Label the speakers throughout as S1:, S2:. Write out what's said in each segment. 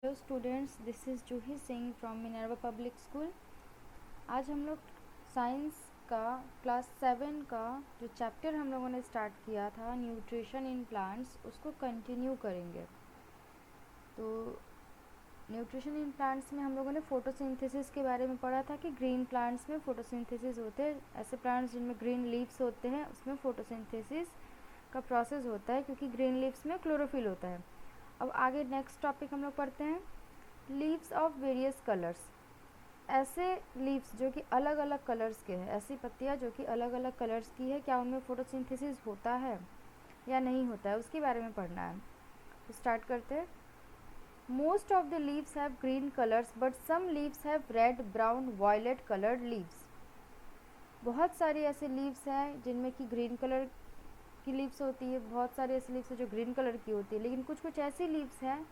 S1: Hello students, this is Juhi Singh from Minerva public school. आज हम लोग साइंस का क्लास 7 का जो चैप्टर हम लोगों ने स्टार्ट किया था न्यूट्रिशन इन प्लांट्स, उसको कंटिन्यू करेंगे। तो न्यूट्रिशन इन प्लांट्स में हम लोगों ने फोटोसिंथेसिस के बारे में पढ़ा था कि ग्रीन प्लांट्स में फोटोसिंथेसिस होते हैं। ऐसे प्लांट्स जिनमें ग्रीन लीव्स होते हैं उसमें फोटोसिंथेसिस का प्रोसेस होता है, क्योंकि ग्रीन लीव्स में क्लोरोफिल होता है। अब आगे नेक्स्ट टॉपिक हम लोग पढ़ते हैं, लीव्स ऑफ वेरियस कलर्स। ऐसे लीव्स जो कि अलग अलग कलर्स के हैं, ऐसी पत्तियां जो कि अलग अलग कलर्स की है, क्या उनमें फोटोसिंथेसिस होता है या नहीं होता है, उसके बारे में पढ़ना है। तो स्टार्ट करते हैं। Most of the leaves have green colours but some leaves have red, brown, violet coloured leaves. बहुत सारी ऐसे लीव्स हैं जिनमें कि ग्रीन कलर की लीव्स होती है, बहुत सारी ऐसी लीव्स हैं जो ग्रीन कलर की होती है, लेकिन कुछ कुछ ऐसी लीव्स हैं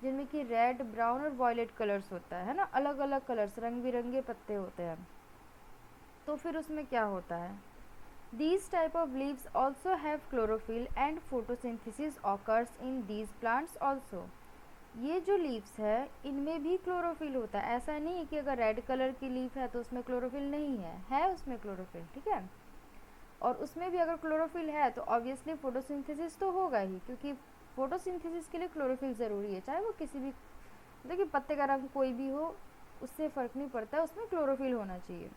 S1: जिनमें कि रेड, ब्राउन और वॉयलेट कलर्स होता है ना, अलग अलग कलर्स, रंग बिरंगे पत्ते होते हैं। तो फिर उसमें क्या होता है, these type of leaves also have chlorophyll and photosynthesis occurs in these plants also. ये जो लीव्स है इनमें भी क्लोरोफिल होता है। ऐसा नहीं है कि अगर रेड कलर की लीफ है तो उसमें क्लोरोफिल नहीं है उसमें क्लोरोफिल, ठीक है। और उसमें भी अगर क्लोरोफिल है तो ऑब्वियसली फोटोसिंथेसिस तो होगा ही, क्योंकि फोटोसिंथेसिस के लिए क्लोरोफिल ज़रूरी है, चाहे वो किसी भी, देखिए पत्ते का रंग कोई भी हो उससे फ़र्क नहीं पड़ता है, उसमें क्लोरोफिल होना चाहिए।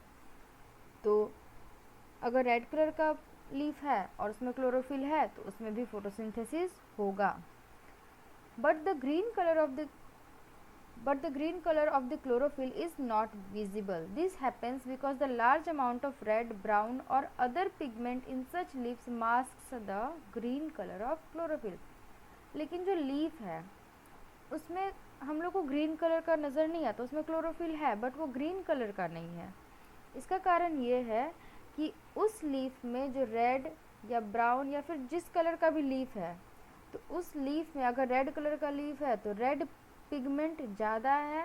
S1: तो अगर रेड कलर का लीफ है और उसमें क्लोरोफिल है तो उसमें भी फोटोसिंथेसिस होगा। But the green colour of the but the green color of the chlorophyll is not visible. This happens because the large amount of red, brown or other pigment in such leaves masks the green color of chlorophyll. लेकिन जो leaf है उसमें हम लोग को green colour का नज़र नहीं आता, उसमें क्लोरोफिल है बट वो ग्रीन कलर का नहीं है। इसका कारण ये है कि उस लीफ में जो रेड या ब्राउन या फिर जिस कलर का भी लीफ है, तो उस लीफ में अगर रेड कलर का लीफ है तो रेड पिगमेंट ज़्यादा है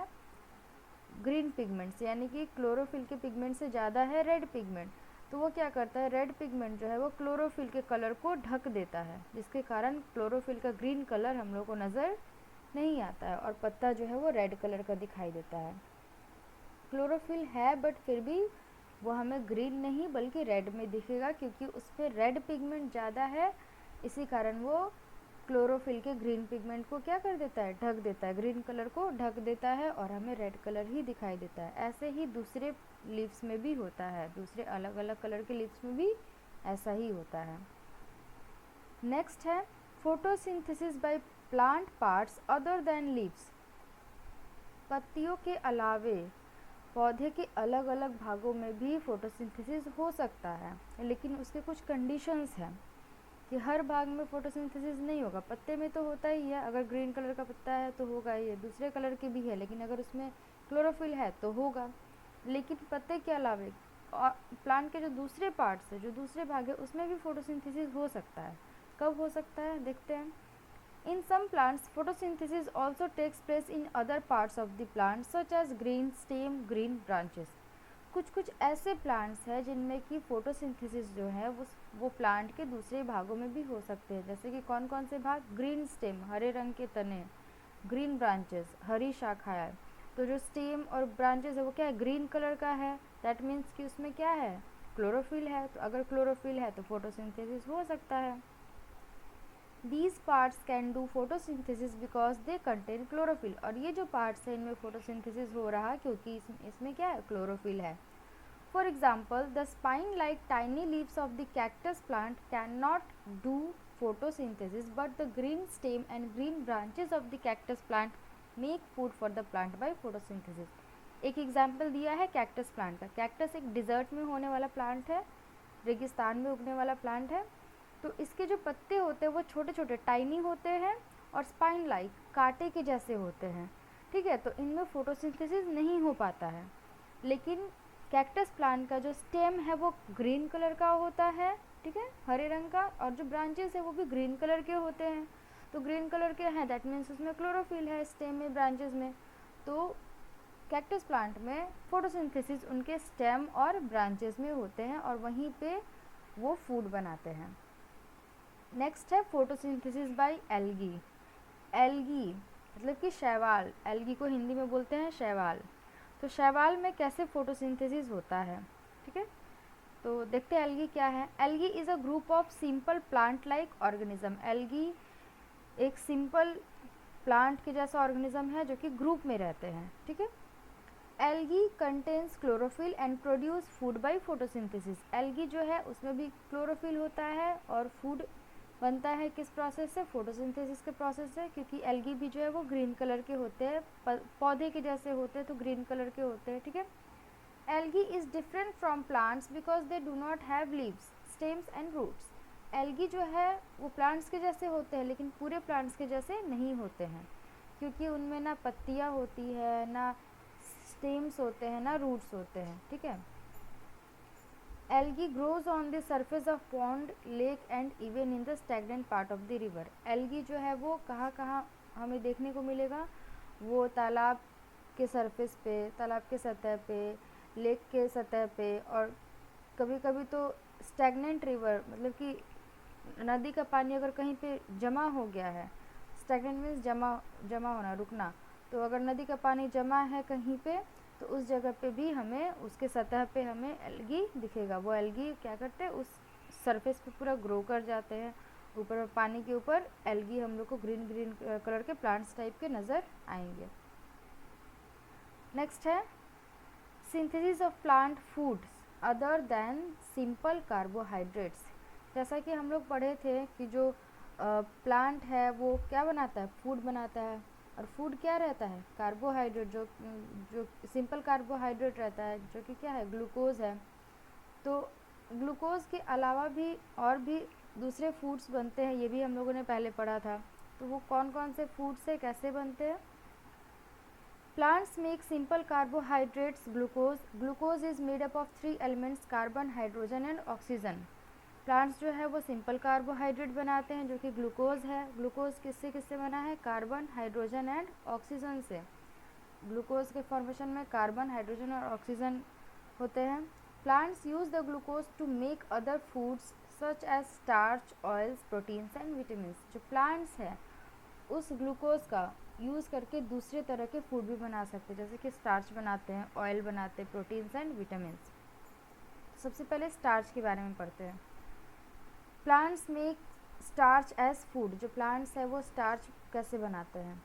S1: ग्रीन पिगमेंट से, यानी कि क्लोरोफिल के पिगमेंट से ज़्यादा है रेड पिगमेंट। तो वो क्या करता है, रेड पिगमेंट जो है वो क्लोरोफिल के कलर को ढक देता है, जिसके कारण क्लोरोफिल का ग्रीन कलर हम लोग को नज़र नहीं आता है और पत्ता जो है वो रेड कलर का दिखाई देता है। क्लोरोफिल है बट फिर भी वो हमें ग्रीन नहीं बल्कि रेड में दिखेगा, क्योंकि उस पर रेड पिगमेंट ज़्यादा है, इसी कारण वो क्लोरोफिल के ग्रीन पिगमेंट को क्या कर देता है, ढक देता है, ग्रीन कलर को ढक देता है और हमें रेड कलर ही दिखाई देता है। ऐसे ही दूसरे लीव्स में भी होता है, दूसरे अलग अलग कलर के लीव्स में भी ऐसा ही होता है। नेक्स्ट है photosynthesis by plant parts other than leaves. पत्तियों के अलावे पौधे के अलग अलग भागों में भी फोटोसिंथेसिस हो सकता है, लेकिन उसके कुछ कंडीशंस हैं कि हर भाग में फोटोसिंथेसिस नहीं होगा। पत्ते में तो होता ही है, अगर ग्रीन कलर का पत्ता है तो होगा ही है, दूसरे कलर के भी है, लेकिन अगर उसमें क्लोरोफिल है तो होगा। लेकिन पत्ते के अलावे प्लांट के जो दूसरे पार्ट्स है, जो दूसरे भाग है, उसमें भी फोटोसिंथेसिस हो सकता है। कब हो सकता है देखते हैं। In some plants, photosynthesis also takes place in other parts of the plant, such as green stem, green branches. कुछ कुछ ऐसे प्लांट्स हैं जिनमें कि फोटोसिंथेसिस जो है वो प्लांट के दूसरे भागों में भी हो सकते हैं। जैसे कि कौन कौन से भाग, ग्रीन स्टेम, हरे रंग के तने, ग्रीन ब्रांचेस, हरी शाखाएं। तो जो स्टेम और ब्रांचेस है वो क्या है, ग्रीन कलर का है, दैट मीन्स कि उसमें क्या है, क्लोरोफिल है। तो अगर क्लोरोफिल है तो फोटोसिंथेसिस हो सकता है। These parts can do photosynthesis because they contain chlorophyll. और ये जो parts है इनमें photosynthesis हो रहा है क्योंकि इसमें क्या है, chlorophyll है। For example, the spine-like tiny leaves of the cactus plant cannot do photosynthesis, but the green stem and green branches of the cactus plant make food for the plant by photosynthesis. एक example दिया है cactus plant का। Cactus एक dessert में होने वाला plant है, रेगिस्तान में उगने वाला प्लांट है। तो इसके जो पत्ते होते हैं वो छोटे छोटे टाइनी होते हैं और स्पाइन लाइक, कांटे के जैसे होते हैं, ठीक है। तो इनमें फोटोसिंथेसिस नहीं हो पाता है। लेकिन कैक्टस प्लांट का जो स्टेम है वो ग्रीन कलर का होता है, ठीक है, हरे रंग का, और जो ब्रांचेस है वो भी ग्रीन कलर के होते हैं। तो ग्रीन कलर के हैं, दैट मीन्स उसमें क्लोरोफिल है स्टेम में, ब्रांचेस में। तो कैक्टस प्लांट में फोटोसिंथेसिस उनके स्टेम और ब्रांचेस में होते हैं और वहीं पे वो फूड बनाते हैं। नेक्स्ट है फोटोसिंथेसिस बाय एल्गी। एल्गी मतलब कि शैवाल, एल्गी को हिंदी में बोलते हैं शैवाल। तो शैवाल में कैसे फोटोसिंथेसिस होता है, ठीक है। तो देखते हैं एल्गी क्या है। Algae is a group of simple plant like organism. Algae एक सिंपल प्लांट के जैसा ऑर्गेनिज्म है जो कि ग्रुप में रहते हैं, ठीक है। Algae contains chlorophyll and produce food by photosynthesis. Algae जो है उसमें भी क्लोरोफिल होता है और फूड बनता है किस प्रोसेस से, फोटोसिंथेसिस के प्रोसेस से, क्योंकि एल्गी भी जो है वो ग्रीन कलर के होते हैं, पौधे के जैसे होते हैं तो ग्रीन कलर के होते हैं, ठीक है। Algae is different from plants because they do not have leaves, stems and roots. Algae जो है वो प्लांट्स के जैसे होते हैं लेकिन पूरे प्लांट्स के जैसे नहीं होते हैं, क्योंकि उनमें ना पत्तियाँ होती है, ना स्टेम्स होते हैं, ना रूट्स होते हैं, ठीक है। Algae grows on the surface of pond, lake and even in the stagnant part of the river. Algae जो है वो कहाँ कहाँ हमें देखने को मिलेगा, वो तालाब के सरफेस पे, तालाब के सतह पे, लेक के सतह पे, और कभी कभी तो स्टैग्नेंट रिवर मतलब कि नदी का पानी अगर कहीं पे जमा हो गया है, स्टैग्नेंट मीन्स जमा होना, रुकना। तो अगर नदी का पानी जमा है कहीं पे तो उस जगह पे भी हमें उसके सतह पे हमें एल्गी दिखेगा। वो एल्गी क्या करते हैं, उस सरफेस पे पूरा ग्रो कर जाते हैं, ऊपर पानी के ऊपर एल्गी हम लोग को ग्रीन ग्रीन कलर के प्लांट्स टाइप के नज़र आएंगे। नेक्स्ट है synthesis of plant foods other than simple carbohydrates. जैसा कि हम लोग पढ़े थे कि जो प्लांट है वो क्या बनाता है, फूड बनाता है, और फूड क्या रहता है, कार्बोहाइड्रेट, जो सिंपल कार्बोहाइड्रेट रहता है जो कि क्या है, ग्लूकोज है। तो ग्लूकोज के अलावा भी और भी दूसरे फूड्स बनते हैं, ये भी हम लोगों ने पहले पढ़ा था। तो वो कौन कौन से फूड्स है, कैसे बनते हैं। Plants make simple carbohydrates glucose. Glucose is made up of 3 elements, carbon, hydrogen and oxygen. Plants जो है वो सिंपल कार्बोहाइड्रेट बनाते हैं जो कि ग्लूकोज है। ग्लूकोज किससे किससे बना है, कार्बन, हाइड्रोजन एंड ऑक्सीजन से। ग्लूकोज के फॉर्मेशन में कार्बन, हाइड्रोजन और ऑक्सीजन होते हैं। Plants use the glucose to make other foods such as starch, oils, proteins and vitamin. जो प्लांट्स है उस ग्लूकोज का यूज़ करके दूसरे तरह के फूड भी बना सकते हैं, जैसे कि स्टार्च बनाते हैं, ऑयल बनाते हैं, प्रोटीन्स एंड विटामिन। सबसे पहले स्टार्च के बारे में पढ़ते हैं। Plants make starch as food. जो प्लांट्स है वो स्टार्च कैसे बनाते हैं।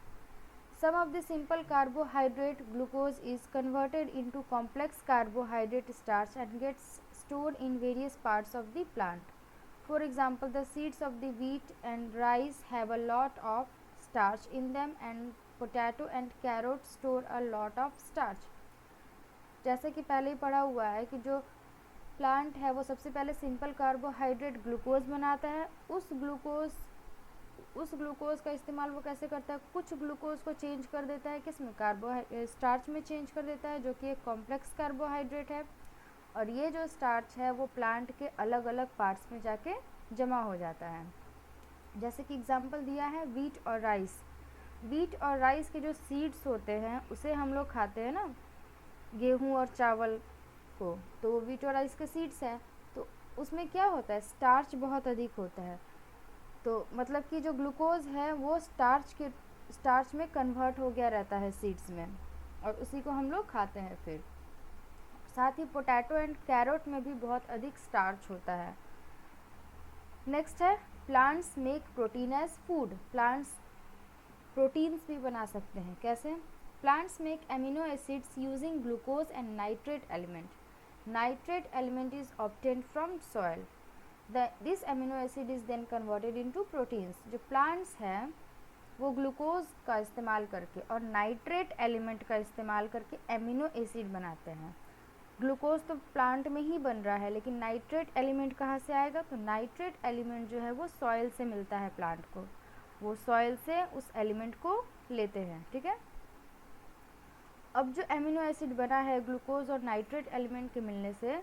S1: Some of the simple carbohydrate glucose is converted into complex carbohydrate starch and gets stored in various parts of the plant. For example, the seeds of the wheat and rice have a lot of starch in them, and potato and carrot store a lot of starch. जैसे कि पहले ही पढ़ा हुआ है कि जो plant है वो सबसे पहले सिंपल कार्बोहाइड्रेट ग्लूकोज बनाता है। उस ग्लूकोज का इस्तेमाल वो कैसे करता है, कुछ ग्लूकोज को चेंज कर देता है किसमें, स्टार्च में चेंज कर देता है जो कि एक कॉम्प्लेक्स कार्बोहाइड्रेट है। और ये जो स्टार्च है वो प्लांट के अलग अलग पार्ट्स में जाके जमा हो जाता है। जैसे कि एग्जांपल दिया है वीट और राइस। वीट और राइस के जो सीड्स होते हैं उसे हम लोग खाते हैं ना, गेहूं और चावल को, तो वीट और राइस के सीड्स हैं। तो उसमें क्या होता है, स्टार्च बहुत अधिक होता है। तो मतलब कि जो ग्लूकोज है वो स्टार्च में कन्वर्ट हो गया रहता है सीड्स में, और उसी को हम लोग खाते हैं। फिर साथ ही पोटैटो एंड कैरोट में भी बहुत अधिक स्टार्च होता है। नेक्स्ट है plants make protein as food. Plants proteins भी बना सकते हैं, कैसे। Plants make amino acids using glucose and nitrate element. Nitrate element is obtained from soil. This amino acid is then converted into proteins. जो plants हैं वो glucose का इस्तेमाल करके और नाइट्रेट एलिमेंट का इस्तेमाल करके एमिनो एसिड बनाते हैं। ग्लूकोज तो प्लांट में ही बन रहा है, लेकिन नाइट्रेट एलिमेंट कहाँ से आएगा, तो नाइट्रेट एलिमेंट जो है वो सॉइल से मिलता है प्लांट को, वो सॉइल से उस एलिमेंट को लेते हैं, ठीक है। अब जो एमिनो एसिड बना है ग्लूकोज और नाइट्रेट एलिमेंट के मिलने से,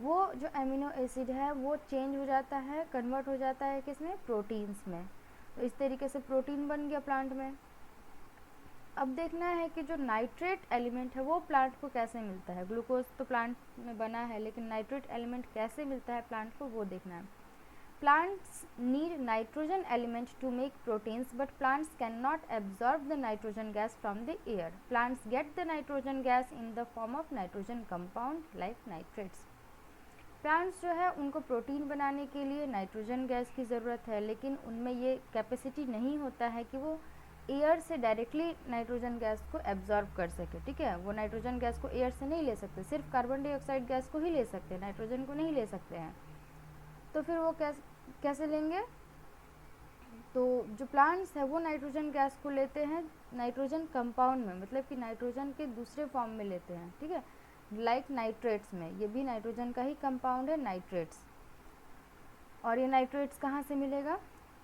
S1: वो जो एमिनो एसिड है वो चेंज हो जाता है, कन्वर्ट हो जाता है किसमें, प्रोटीन्स में। तो इस तरीके से प्रोटीन बन गया प्लांट में। अब देखना है कि जो नाइट्रेट एलिमेंट है वो प्लांट को कैसे मिलता है। ग्लूकोज तो प्लांट में बना है, लेकिन नाइट्रेट एलिमेंट कैसे मिलता है प्लांट को, वो देखना है। Plants need nitrogen element to make proteins, but plants cannot absorb the nitrogen gas from the air. Plants get the nitrogen gas in the form of nitrogen compound like nitrates. Plants जो है उनको protein बनाने के लिए nitrogen gas की ज़रूरत है, लेकिन उनमें ये कैपेसिटी नहीं होता है कि वो एयर से डायरेक्टली नाइट्रोजन गैस को एब्जॉर्ब कर सके। ठीक है, वो नाइट्रोजन गैस को एयर से नहीं ले सकते, सिर्फ कार्बन डाइऑक्साइड गैस को ही ले सकते हैं, नाइट्रोजन को नहीं ले सकते हैं। तो फिर वो कैसे लेंगे? तो जो प्लांट्स है वो नाइट्रोजन गैस को लेते हैं नाइट्रोजन कंपाउंड में, मतलब कि नाइट्रोजन के दूसरे फॉर्म में लेते हैं। ठीक है, लाइक नाइट्रेट्स में, ये भी नाइट्रोजन का ही कंपाउंड है, नाइट्रेट्स। और ये नाइट्रेट्स कहाँ से मिलेगा?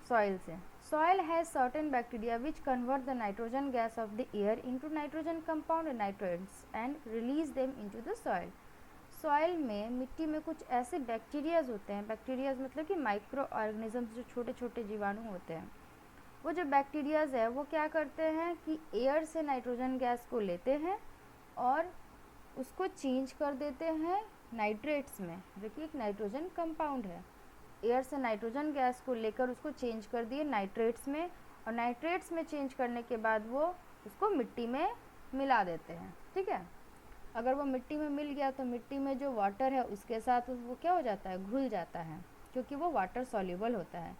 S1: सॉइल से। Soil has certain bacteria which convert the nitrogen gas off the air into nitrogen compound nitrates and release them into the soil. Soil में, मिट्टी में कुछ ऐसे बैक्टीरियाज होते हैं, बैक्टीरियाज मतलब कि माइक्रो ऑर्गेनिजम्स, जो छोटे छोटे जीवाणु होते हैं। वो जो बैक्टीरियाज है वो क्या करते हैं कि एयर से नाइट्रोजन गैस को लेते हैं और उसको चेंज कर देते हैं नाइट्रेट्स में, जो कि एक नाइट्रोजन कंपाउंड है। एयर से नाइट्रोजन गैस को लेकर उसको चेंज कर दिए नाइट्रेट्स में, और नाइट्रेट्स में चेंज करने के बाद वो उसको मिट्टी में मिला देते हैं। ठीक है, अगर वो मिट्टी में मिल गया तो मिट्टी में जो वाटर है उसके साथ वो क्या हो जाता है? घुल जाता है, क्योंकि वो वाटर सॉल्युबल होता है।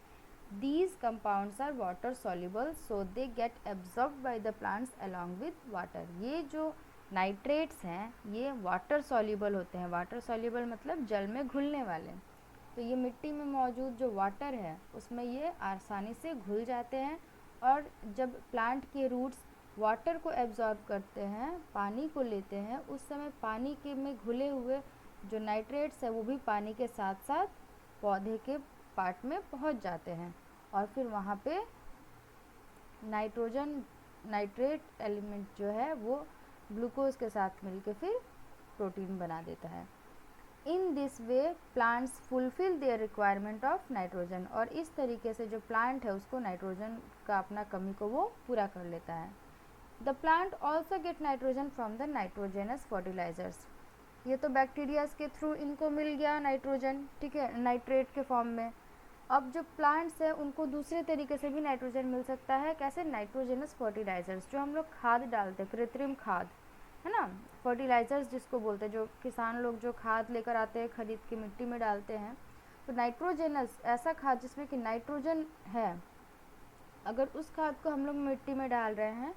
S1: These compounds are water soluble so they get absorbed by the plants along with water. ये जो नाइट्रेट्स हैं ये वाटर सॉल्युबल होते हैं। वाटर सॉल्युबल मतलब जल में घुलने वाले। तो ये मिट्टी में मौजूद जो वाटर है उसमें ये आसानी से घुल जाते हैं, और जब प्लांट के रूट्स वाटर को एब्जॉर्ब करते हैं, पानी को लेते हैं, उस समय पानी के में घुले हुए जो नाइट्रेट्स है वो भी पानी के साथ साथ पौधे के पार्ट में पहुंच जाते हैं, और फिर वहाँ पे नाइट्रेट एलिमेंट जो है वो ग्लूकोज के साथ मिलकर फिर प्रोटीन बना देता है। In this way plants fulfil their requirement of nitrogen. और इस तरीके से जो प्लांट है उसको नाइट्रोजन का अपना कमी को वो पूरा कर लेता है। The plant also get nitrogen from the nitrogenous fertilizers. ये तो बैक्टीरियाज के थ्रू इनको मिल गया नाइट्रोजन, ठीक है, नाइट्रेट के फॉर्म में। अब जो प्लांट्स है उनको दूसरे तरीके से भी नाइट्रोजन मिल सकता है। कैसे? नाइट्रोजेनस फर्टिलाइजर्स, जो हम लोग खाद डालते हैं, कृत्रिम खाद है ना, फर्टिलाइजर्स जिसको बोलते हैं, जो किसान लोग जो खाद लेकर आते हैं खरीद के मिट्टी में डालते हैं। तो नाइट्रोजेनस ऐसा खाद जिसमें कि नाइट्रोजन है, अगर उस खाद को हम लोग मिट्टी में डाल रहे हैं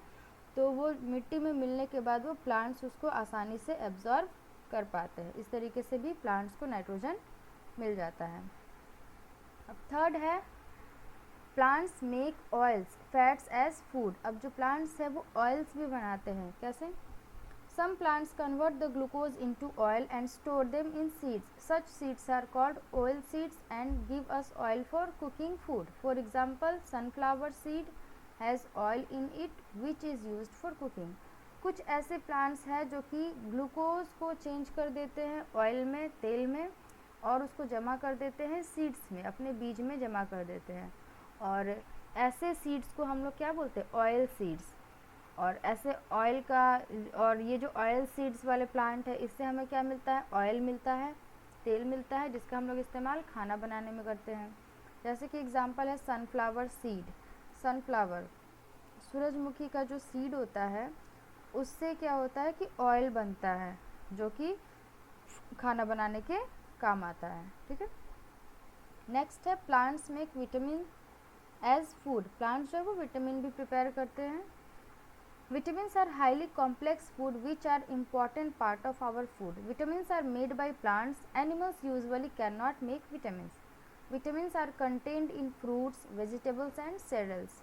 S1: तो वो मिट्टी में मिलने के बाद वो प्लांट्स उसको आसानी से एब्जॉर्ब कर पाते हैं। इस तरीके से भी प्लांट्स को नाइट्रोजन मिल जाता है। अब थर्ड है, plants make oils fats as food. अब जो प्लांट्स है वो ऑयल्स भी बनाते हैं। कैसे? Some plants convert the glucose into oil and store them in seeds. Such seeds are called oil seeds and give us oil for cooking food. For example, sunflower seed has oil in it which is used for cooking. कुछ ऐसे plants हैं जो कि glucose को change कर देते हैं oil में, तेल में, और उसको जमा कर देते हैं सीड्स में, अपने बीज में जमा कर देते हैं। और ऐसे सीड्स को हम लोग क्या बोलते हैं? Oil seeds. और ऐसे ऑयल का, और ये जो ऑयल सीड्स वाले प्लांट है इससे हमें क्या मिलता है? ऑयल मिलता है, तेल मिलता है, जिसका हम लोग इस्तेमाल खाना बनाने में करते हैं। जैसे कि एग्जांपल है सनफ्लावर सीड। सनफ्लावर, सूरजमुखी का जो सीड होता है उससे क्या होता है कि ऑयल बनता है, जो कि खाना बनाने के काम आता है। ठीक है, नेक्स्ट है plants make vitamin as food. Plants जो है वो विटामिन भी प्रिपेयर करते हैं। Vitamins are highly complex food which are important part of our food. Vitamins are made by plants. Animals usually cannot make vitamins. Vitamins are contained in fruits, vegetables and cereals.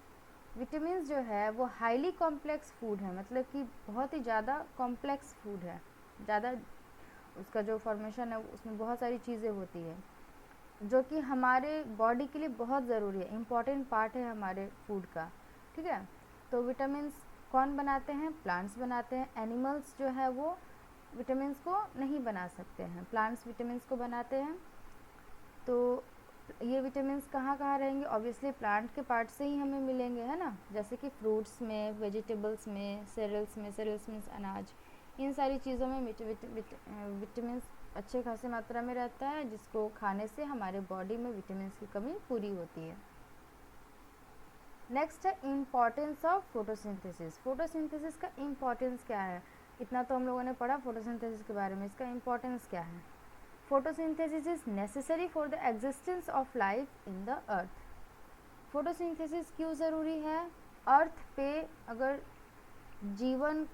S1: Vitamins जो है वो highly complex food है, मतलब कि बहुत ही ज़्यादा complex food है, ज़्यादा उसका जो फॉर्मेशन है उसमें बहुत सारी चीज़ें होती है जो कि हमारे बॉडी के लिए बहुत ज़रूरी है, इम्पॉर्टेंट पार्ट है हमारे फूड का। ठीक है, तो विटामिन्स कौन बनाते हैं? प्लांट्स बनाते हैं। एनिमल्स जो है वो विटामिन्स को नहीं बना सकते हैं, प्लांट्स विटामिन्स को बनाते हैं। तो ये विटामिन्स कहाँ कहाँ रहेंगे? ऑब्वियसली प्लांट के पार्ट से ही हमें मिलेंगे, है ना, जैसे कि फ्रूट्स में, वेजिटेबल्स में, सेरेल्स में, सेरेल्स मीन्स अनाज, इन सारी चीज़ों में विटामिन्स अच्छे खासी मात्रा में रहता है, जिसको खाने से हमारे बॉडी में विटामिन की कमी पूरी होती है। नेक्स्ट है इम्पॉर्टेंस ऑफ फोटोसिंथेसिस। फोटोसिंथेसिस का इम्पॉर्टेंस क्या है? इतना तो हम लोगों ने पढ़ा फोटोसिंथेसिस के बारे में, इसका इम्पॉर्टेंस क्या है? Photosynthesis is necessary for the existence of life in the earth. Photosynthesis क्यों ज़रूरी है? अर्थ पे अगर जीवन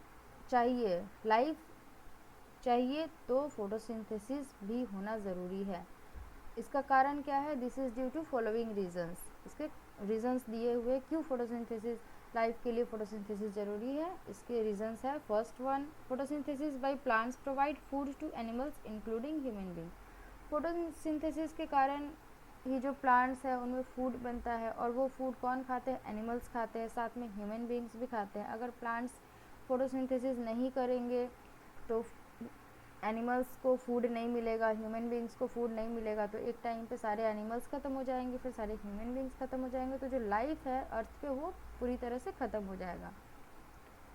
S1: चाहिए, लाइफ चाहिए, तो फोटोसिंथेसिस भी होना ज़रूरी है। इसका कारण क्या है? This is due to following reasons. इसके रीजंस दिए हुए क्यों फोटोसिंथेसिस, लाइफ के लिए फोटोसिंथेसिस ज़रूरी है। इसके रीजंस है, first one, photosynthesis by plants provide food to animals including human being. Photosynthesis के कारण ही जो प्लांट्स है उनमें फूड बनता है, और वो फूड कौन खाते हैं? एनिमल्स खाते हैं, साथ में ह्यूमन बींग्स भी खाते हैं। अगर प्लांट्स फोटोसिंथेसिस नहीं करेंगे तो एनिमल्स को फूड नहीं मिलेगा, ह्यूमन बींग्स को फूड नहीं मिलेगा, तो एक टाइम पे सारे एनिमल्स ख़त्म हो जाएंगे, फिर सारे ह्यूमन बींग्स ख़त्म हो जाएंगे, तो जो लाइफ है अर्थ पे वो पूरी तरह से ख़त्म हो जाएगा।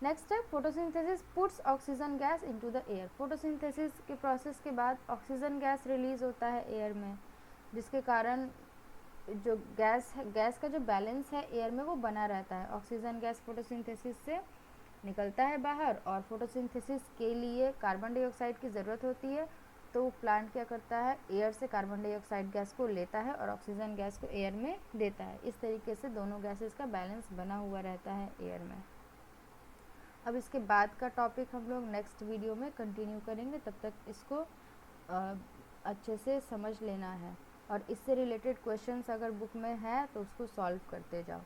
S1: नेक्स्ट है photosynthesis puts oxygen gas into the air. Photosynthesis के प्रोसेस के बाद ऑक्सीजन गैस रिलीज होता है एयर में, जिसके कारण जो गैस है, गैस का जो बैलेंस है एयर में वो बना रहता है। ऑक्सीजन गैस फोटोसिंथेसिस से निकलता है बाहर, और फोटोसिंथेसिस के लिए कार्बन डाइऑक्साइड की ज़रूरत होती है, तो प्लांट क्या करता है? एयर से कार्बन डाइऑक्साइड गैस को लेता है और ऑक्सीजन गैस को एयर में देता है। इस तरीके से दोनों गैसेस का बैलेंस बना हुआ रहता है एयर में। अब इसके बाद का टॉपिक हम लोग नेक्स्ट वीडियो में कंटिन्यू करेंगे, तब तक इसको अच्छे से समझ लेना है, और इससे रिलेटेड क्वेश्चंस अगर बुक में है तो उसको सॉल्व करते जाओ।